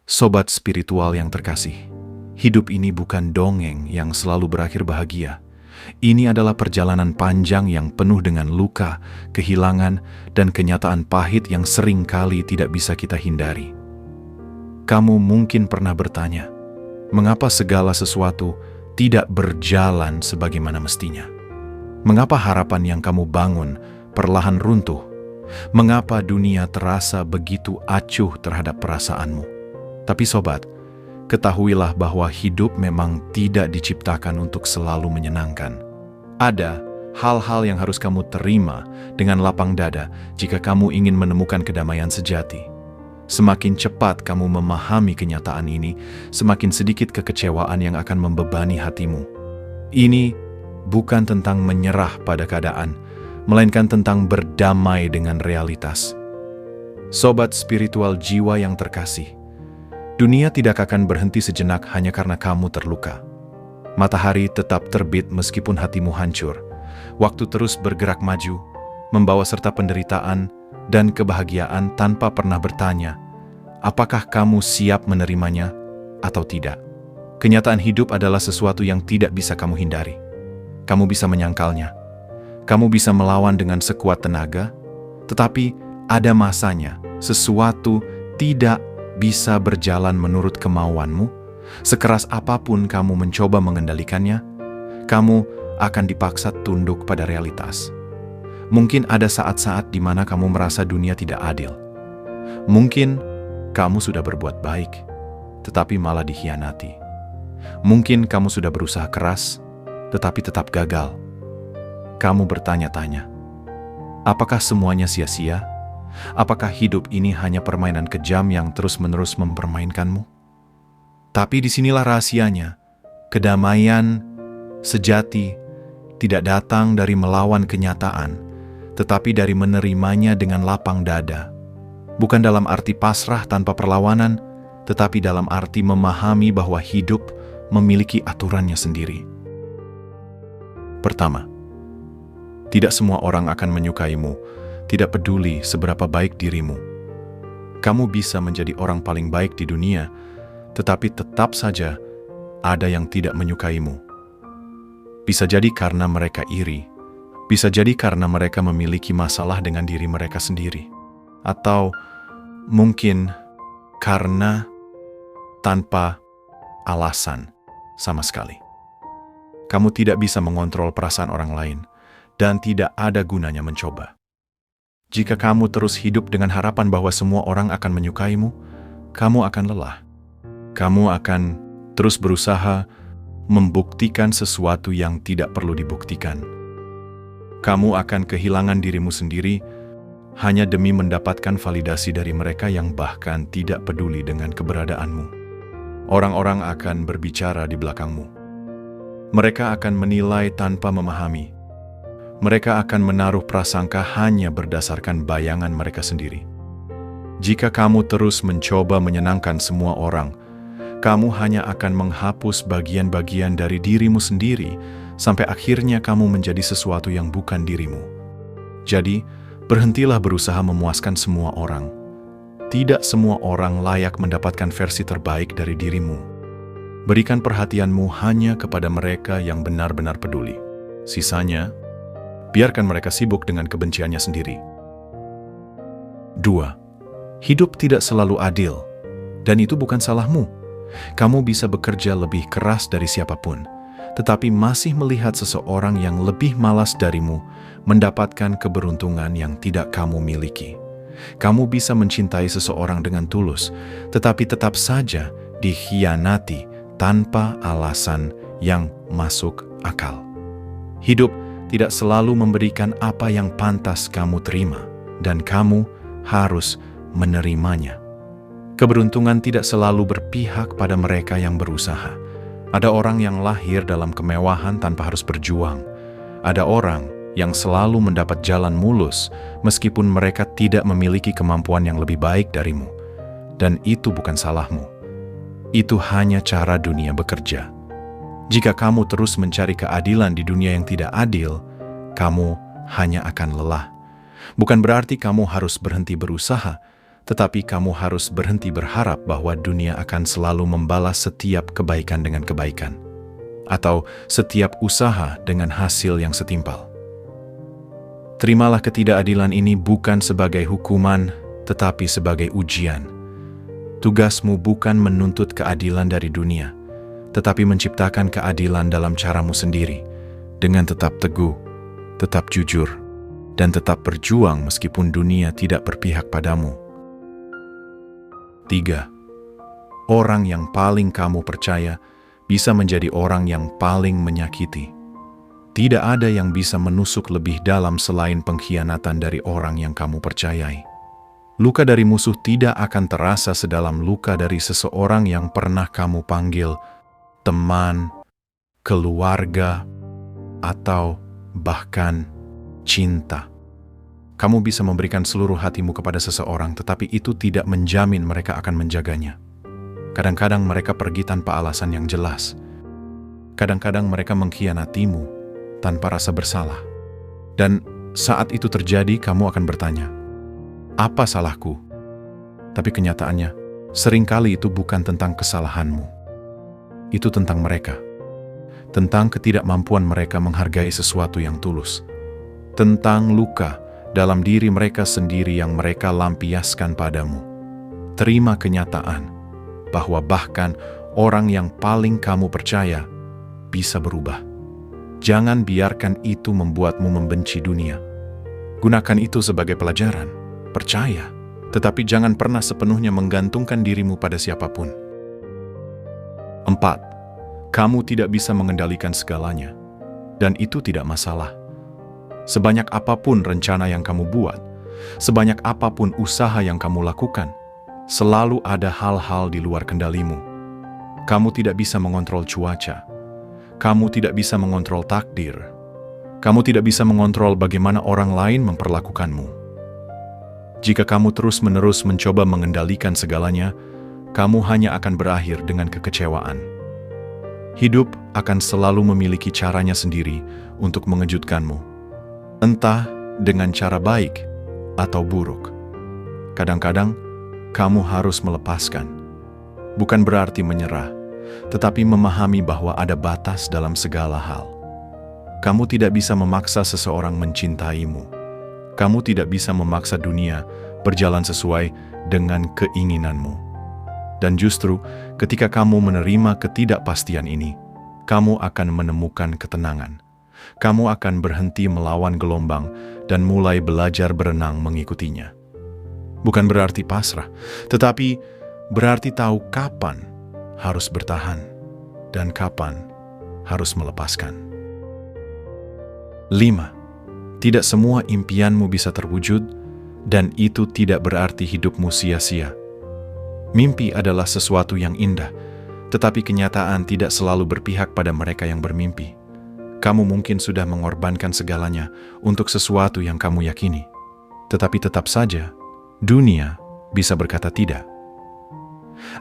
Sobat spiritual yang terkasih, hidup ini bukan dongeng yang selalu berakhir bahagia. Ini adalah perjalanan panjang yang penuh dengan luka, kehilangan, dan kenyataan pahit yang sering kali tidak bisa kita hindari. Kamu mungkin pernah bertanya, mengapa segala sesuatu tidak berjalan sebagaimana mestinya? Mengapa harapan yang kamu bangun perlahan runtuh? Mengapa dunia terasa begitu acuh terhadap perasaanmu? Tapi sobat, ketahuilah bahwa hidup memang tidak diciptakan untuk selalu menyenangkan. Ada hal-hal yang harus kamu terima dengan lapang dada jika kamu ingin menemukan kedamaian sejati. Semakin cepat kamu memahami kenyataan ini, semakin sedikit kekecewaan yang akan membebani hatimu. Ini bukan tentang menyerah pada keadaan, melainkan tentang berdamai dengan realitas. Sobat spiritual jiwa yang terkasih, dunia tidak akan berhenti sejenak hanya karena kamu terluka. Matahari tetap terbit meskipun hatimu hancur. Waktu terus bergerak maju, membawa serta penderitaan dan kebahagiaan tanpa pernah bertanya, apakah kamu siap menerimanya atau tidak? Kenyataan hidup adalah sesuatu yang tidak bisa kamu hindari. Kamu bisa menyangkalnya. Kamu bisa melawan dengan sekuat tenaga, tetapi ada masanya sesuatu tidak bisa berjalan menurut kemauanmu. Sekeras apapun kamu mencoba mengendalikannya, kamu akan dipaksa tunduk pada realitas. Mungkin ada saat-saat di mana kamu merasa dunia tidak adil. Mungkin kamu sudah berbuat baik, tetapi malah dikhianati. Mungkin kamu sudah berusaha keras, tetapi tetap gagal. Kamu bertanya-tanya, apakah semuanya sia-sia? Apakah hidup ini hanya permainan kejam yang terus-menerus mempermainkanmu? Tapi disinilah rahasianya. Kedamaian sejati tidak datang dari melawan kenyataan, tetapi dari menerimanya dengan lapang dada. Bukan dalam arti pasrah tanpa perlawanan, tetapi dalam arti memahami bahwa hidup memiliki aturannya sendiri. Pertama, tidak semua orang akan menyukaimu, tidak peduli seberapa baik dirimu. Kamu bisa menjadi orang paling baik di dunia, tetapi tetap saja ada yang tidak menyukaimu. Bisa jadi karena mereka iri, bisa jadi karena mereka memiliki masalah dengan diri mereka sendiri, atau mungkin karena tanpa alasan sama sekali. Kamu tidak bisa mengontrol perasaan orang lain, dan tidak ada gunanya mencoba. Jika kamu terus hidup dengan harapan bahwa semua orang akan menyukaimu, kamu akan lelah. Kamu akan terus berusaha membuktikan sesuatu yang tidak perlu dibuktikan. Kamu akan kehilangan dirimu sendiri hanya demi mendapatkan validasi dari mereka yang bahkan tidak peduli dengan keberadaanmu. Orang-orang akan berbicara di belakangmu. Mereka akan menilai tanpa memahami. Mereka akan menaruh prasangka hanya berdasarkan bayangan mereka sendiri. Jika kamu terus mencoba menyenangkan semua orang, kamu hanya akan menghapus bagian-bagian dari dirimu sendiri sampai akhirnya kamu menjadi sesuatu yang bukan dirimu. Jadi, berhentilah berusaha memuaskan semua orang. Tidak semua orang layak mendapatkan versi terbaik dari dirimu. Berikan perhatianmu hanya kepada mereka yang benar-benar peduli. Sisanya, biarkan mereka sibuk dengan kebenciannya sendiri. 2. Hidup tidak selalu adil, dan itu bukan salahmu. Kamu bisa bekerja lebih keras dari siapapun, tetapi masih melihat seseorang yang lebih malas darimu mendapatkan keberuntungan yang tidak kamu miliki. Kamu bisa mencintai seseorang dengan tulus, tetapi tetap saja dikhianati tanpa alasan yang masuk akal. Hidup tidak selalu memberikan apa yang pantas kamu terima, dan kamu harus menerimanya. Keberuntungan tidak selalu berpihak pada mereka yang berusaha. Ada orang yang lahir dalam kemewahan tanpa harus berjuang. Ada orang yang selalu mendapat jalan mulus meskipun mereka tidak memiliki kemampuan yang lebih baik darimu. Dan itu bukan salahmu. Itu hanya cara dunia bekerja. Jika kamu terus mencari keadilan di dunia yang tidak adil, kamu hanya akan lelah. Bukan berarti kamu harus berhenti berusaha, tetapi kamu harus berhenti berharap bahwa dunia akan selalu membalas setiap kebaikan dengan kebaikan, atau setiap usaha dengan hasil yang setimpal. Terimalah ketidakadilan ini bukan sebagai hukuman, tetapi sebagai ujian. Tugasmu bukan menuntut keadilan dari dunia, tetapi menciptakan keadilan dalam caramu sendiri, dengan tetap teguh, tetap jujur, dan tetap berjuang meskipun dunia tidak berpihak padamu. 3. Orang yang paling kamu percaya bisa menjadi orang yang paling menyakiti. Tidak ada yang bisa menusuk lebih dalam selain pengkhianatan dari orang yang kamu percayai. Luka dari musuh tidak akan terasa sedalam luka dari seseorang yang pernah kamu panggil teman, keluarga, atau bahkan cinta. Kamu bisa memberikan seluruh hatimu kepada seseorang, tetapi itu tidak menjamin mereka akan menjaganya. Kadang-kadang mereka pergi tanpa alasan yang jelas. Kadang-kadang mereka mengkhianatimu tanpa rasa bersalah. Dan saat itu terjadi, kamu akan bertanya, apa salahku? Tapi kenyataannya, seringkali itu bukan tentang kesalahanmu. Itu tentang mereka. Tentang ketidakmampuan mereka menghargai sesuatu yang tulus. Tentang luka dalam diri mereka sendiri yang mereka lampiaskan padamu. Terima kenyataan bahwa bahkan orang yang paling kamu percaya bisa berubah. Jangan biarkan itu membuatmu membenci dunia. Gunakan itu sebagai pelajaran. Percaya, tetapi jangan pernah sepenuhnya menggantungkan dirimu pada siapapun. 4. Kamu tidak bisa mengendalikan segalanya, dan itu tidak masalah. Sebanyak apapun rencana yang kamu buat, sebanyak apapun usaha yang kamu lakukan, selalu ada hal-hal di luar kendalimu. Kamu tidak bisa mengontrol cuaca. Kamu tidak bisa mengontrol takdir. Kamu tidak bisa mengontrol bagaimana orang lain memperlakukanmu. Jika kamu terus-menerus mencoba mengendalikan segalanya, kamu hanya akan berakhir dengan kekecewaan. Hidup akan selalu memiliki caranya sendiri untuk mengejutkanmu. Entah dengan cara baik atau buruk. Kadang-kadang, kamu harus melepaskan. Bukan berarti menyerah, tetapi memahami bahwa ada batas dalam segala hal. Kamu tidak bisa memaksa seseorang mencintaimu. Kamu tidak bisa memaksa dunia berjalan sesuai dengan keinginanmu. Dan justru ketika kamu menerima ketidakpastian ini, kamu akan menemukan ketenangan. Kamu akan berhenti melawan gelombang dan mulai belajar berenang mengikutinya. Bukan berarti pasrah, tetapi berarti tahu kapan harus bertahan dan kapan harus melepaskan. 5. Tidak semua impianmu bisa terwujud, dan itu tidak berarti hidupmu sia-sia. Mimpi adalah sesuatu yang indah, tetapi kenyataan tidak selalu berpihak pada mereka yang bermimpi. Kamu mungkin sudah mengorbankan segalanya untuk sesuatu yang kamu yakini. Tetapi tetap saja, dunia bisa berkata tidak.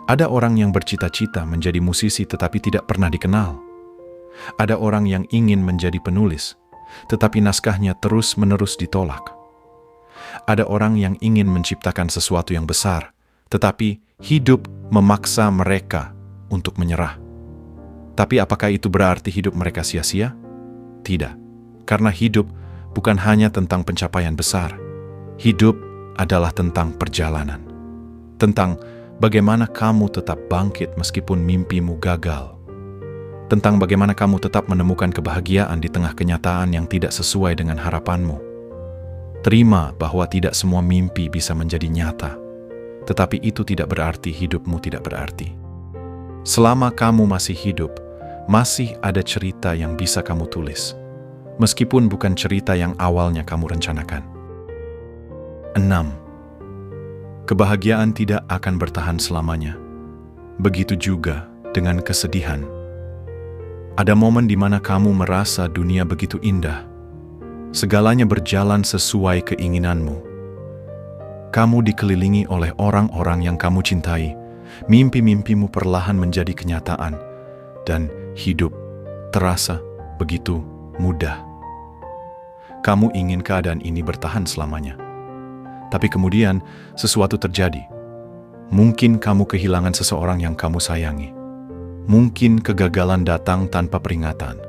Ada orang yang bercita-cita menjadi musisi tetapi tidak pernah dikenal. Ada orang yang ingin menjadi penulis, tetapi naskahnya terus-menerus ditolak. Ada orang yang ingin menciptakan sesuatu yang besar, tetapi hidup memaksa mereka untuk menyerah. Tapi apakah itu berarti hidup mereka sia-sia? Tidak, karena hidup bukan hanya tentang pencapaian besar. Hidup adalah tentang perjalanan. Tentang bagaimana kamu tetap bangkit meskipun mimpimu gagal. Tentang bagaimana kamu tetap menemukan kebahagiaan di tengah kenyataan yang tidak sesuai dengan harapanmu. Terima bahwa tidak semua mimpi bisa menjadi nyata. Tetapi itu tidak berarti hidupmu tidak berarti. Selama kamu masih hidup, masih ada cerita yang bisa kamu tulis, meskipun bukan cerita yang awalnya kamu rencanakan. 6. Kebahagiaan tidak akan bertahan selamanya. Begitu juga dengan kesedihan. Ada momen di mana kamu merasa dunia begitu indah. Segalanya berjalan sesuai keinginanmu. Kamu dikelilingi oleh orang-orang yang kamu cintai. Mimpi-mimpimu perlahan menjadi kenyataan. Dan hidup terasa begitu mudah. Kamu ingin keadaan ini bertahan selamanya. Tapi kemudian sesuatu terjadi. Mungkin kamu kehilangan seseorang yang kamu sayangi. Mungkin kegagalan datang tanpa peringatan.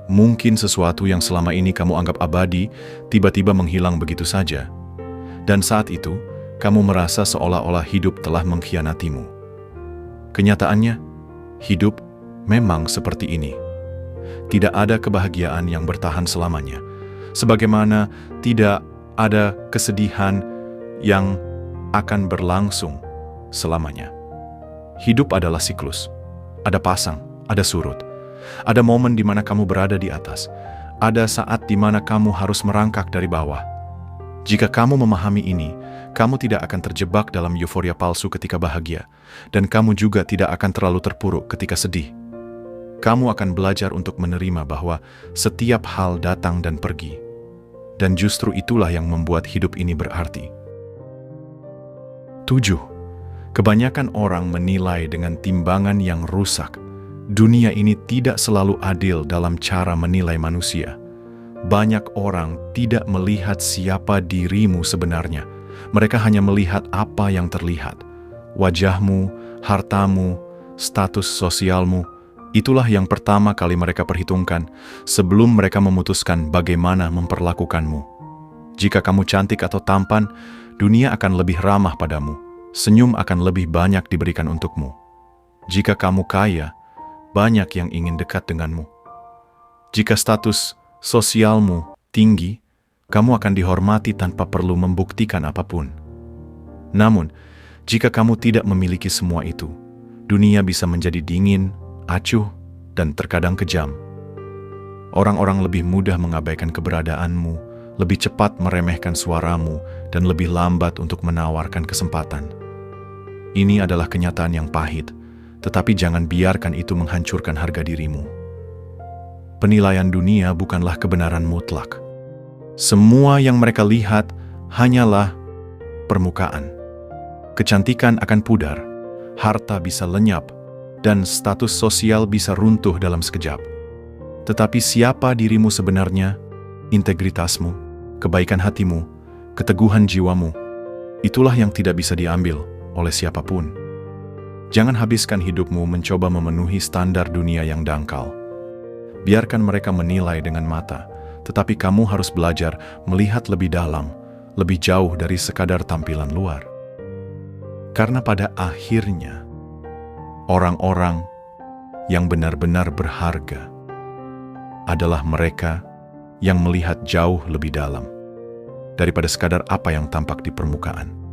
Mungkin sesuatu yang selama ini kamu anggap abadi tiba-tiba menghilang begitu saja. Dan saat itu, kamu merasa seolah-olah hidup telah mengkhianatimu. Kenyataannya, hidup memang seperti ini. Tidak ada kebahagiaan yang bertahan selamanya. Sebagaimana tidak ada kesedihan yang akan berlangsung selamanya. Hidup adalah siklus. Ada pasang, ada surut. Ada momen di mana kamu berada di atas. Ada saat di mana kamu harus merangkak dari bawah. Jika kamu memahami ini, kamu tidak akan terjebak dalam euforia palsu ketika bahagia, dan kamu juga tidak akan terlalu terpuruk ketika sedih. Kamu akan belajar untuk menerima bahwa setiap hal datang dan pergi. Dan justru itulah yang membuat hidup ini berarti. 7. Kebanyakan orang menilai dengan timbangan yang rusak. Dunia ini tidak selalu adil dalam cara menilai manusia. Banyak orang tidak melihat siapa dirimu sebenarnya. Mereka hanya melihat apa yang terlihat. Wajahmu, hartamu, status sosialmu. Itulah yang pertama kali mereka perhitungkan sebelum mereka memutuskan bagaimana memperlakukanmu. Jika kamu cantik atau tampan, dunia akan lebih ramah padamu. Senyum akan lebih banyak diberikan untukmu. Jika kamu kaya, banyak yang ingin dekat denganmu. Jika status sosialmu tinggi, kamu akan dihormati tanpa perlu membuktikan apapun. Namun, jika kamu tidak memiliki semua itu, dunia bisa menjadi dingin, acuh, dan terkadang kejam. Orang-orang lebih mudah mengabaikan keberadaanmu, lebih cepat meremehkan suaramu, dan lebih lambat untuk menawarkan kesempatan. Ini adalah kenyataan yang pahit, tetapi jangan biarkan itu menghancurkan harga dirimu. Penilaian dunia bukanlah kebenaran mutlak. Semua yang mereka lihat hanyalah permukaan. Kecantikan akan pudar, harta bisa lenyap, dan status sosial bisa runtuh dalam sekejap. Tetapi siapa dirimu sebenarnya, integritasmu, kebaikan hatimu, keteguhan jiwamu, itulah yang tidak bisa diambil oleh siapapun. Jangan habiskan hidupmu mencoba memenuhi standar dunia yang dangkal. Biarkan mereka menilai dengan mata, tetapi kamu harus belajar melihat lebih dalam, lebih jauh dari sekadar tampilan luar. Karena pada akhirnya, orang-orang yang benar-benar berharga adalah mereka yang melihat jauh lebih dalam daripada sekadar apa yang tampak di permukaan.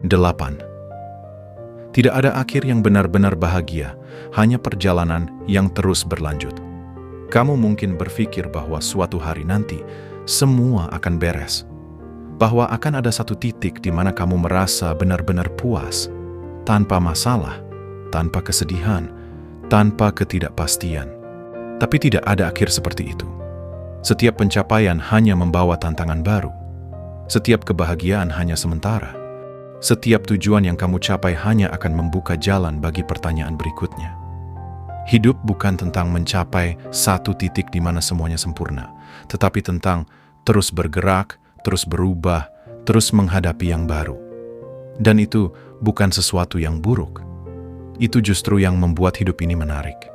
8. Tidak ada akhir yang benar-benar bahagia, hanya perjalanan yang terus berlanjut. Kamu mungkin berpikir bahwa suatu hari nanti semua akan beres, bahwa akan ada satu titik di mana kamu merasa benar-benar puas, tanpa masalah, tanpa kesedihan, tanpa ketidakpastian. Tapi tidak ada akhir seperti itu. Setiap pencapaian hanya membawa tantangan baru. Setiap kebahagiaan hanya sementara. Setiap tujuan yang kamu capai hanya akan membuka jalan bagi pertanyaan berikutnya. Hidup bukan tentang mencapai satu titik di mana semuanya sempurna, tetapi tentang terus bergerak, terus berubah, terus menghadapi yang baru. Dan itu bukan sesuatu yang buruk. Itu justru yang membuat hidup ini menarik.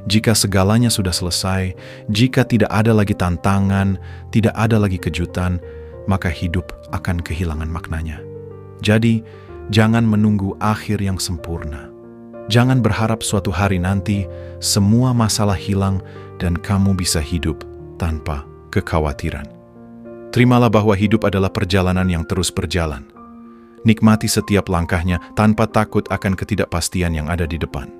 Jika segalanya sudah selesai, jika tidak ada lagi tantangan, tidak ada lagi kejutan, maka hidup akan kehilangan maknanya. Jadi, jangan menunggu akhir yang sempurna. Jangan berharap suatu hari nanti semua masalah hilang dan kamu bisa hidup tanpa kekhawatiran. Terimalah bahwa hidup adalah perjalanan yang terus berjalan. Nikmati setiap langkahnya tanpa takut akan ketidakpastian yang ada di depan.